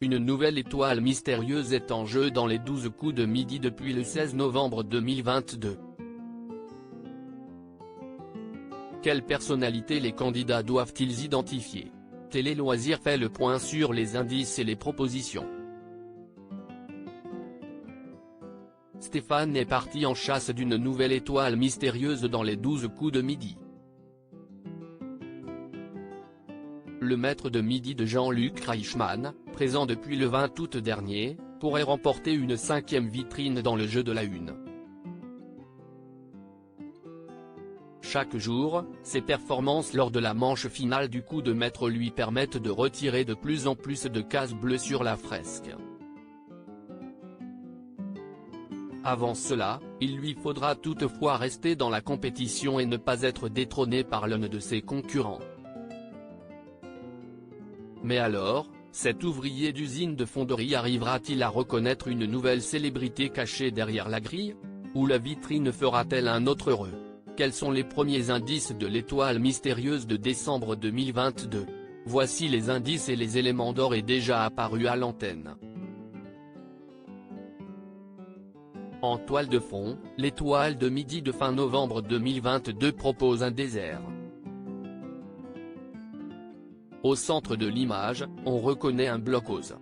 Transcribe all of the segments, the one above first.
Une nouvelle étoile mystérieuse est en jeu dans les 12 coups de midi depuis le 16 novembre 2022. Quelles personnalités les candidats doivent-ils identifier? Télé Loisirs fait le point sur les indices et les propositions. Stéphane est parti en chasse d'une nouvelle étoile mystérieuse dans les 12 coups de midi. Le maître de midi de Jean-Luc Reichmann, présent depuis le 20 août dernier, pourrait remporter une 5e vitrine dans le jeu de la une. Chaque jour, ses performances lors de la manche finale du coup de maître lui permettent de retirer de plus en plus de cases bleues sur la fresque. Avant cela, il lui faudra toutefois rester dans la compétition et ne pas être détrôné par l'un de ses concurrents. Mais alors, cet ouvrier d'usine de fonderie arrivera-t-il à reconnaître une nouvelle célébrité cachée derrière la grille? Ou la vitrine fera-t-elle un autre heureux? Quels sont les premiers indices de l'étoile mystérieuse de décembre 2022? Voici les indices et les éléments d'or est déjà apparu à l'antenne. En toile de fond, l'étoile de midi de fin novembre 2022 propose un désert. Au centre de l'image, on reconnaît un bloc-rose.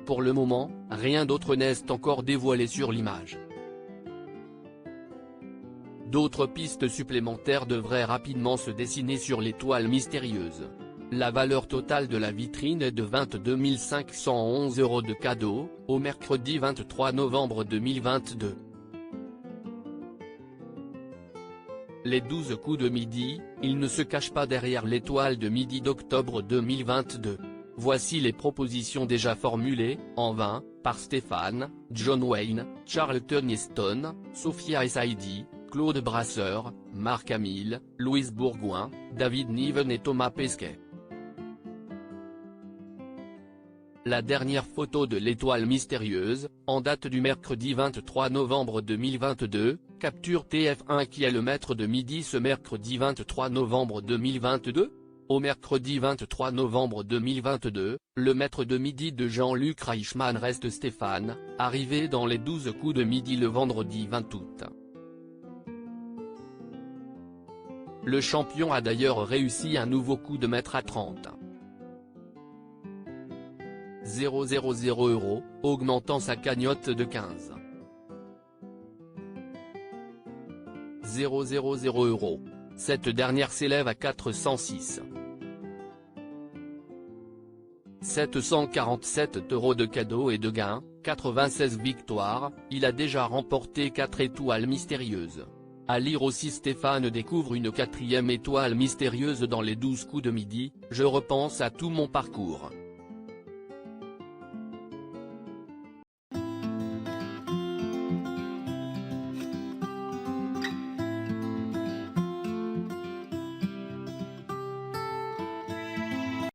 Pour le moment, rien d'autre n'est encore dévoilé sur l'image. D'autres pistes supplémentaires devraient rapidement se dessiner sur l'étoile mystérieuse. La valeur totale de la vitrine est de 22 511 € de cadeaux, au mercredi 23 novembre 2022. Les 12 coups de midi, ils ne se cachent pas derrière l'étoile de midi d'octobre 2022. Voici les propositions déjà formulées, en vain, par Stéphane, John Wayne, Charlton Heston, Sophia Essaidi, Claude Brasseur, Marc Hamill, Louise Bourgoin, David Niven et Thomas Pesquet. La dernière photo de l'étoile mystérieuse, en date du mercredi 23 novembre 2022, capture TF1 qui est le maître de midi ce mercredi 23 novembre 2022. Au mercredi 23 novembre 2022, le maître de midi de Jean-Luc Reichmann reste Stéphane, arrivé dans les 12 coups de midi le vendredi 20 août. Le champion a d'ailleurs réussi un nouveau coup de maître à 30 000 €, augmentant sa cagnotte de 15 000 €. Cette dernière s'élève à 406 747 € de cadeaux et de gains, 96 victoires, il a déjà remporté 4 étoiles mystérieuses. À lire aussi Stéphane découvre une 4e étoile mystérieuse dans les 12 coups de midi, je repense à tout mon parcours.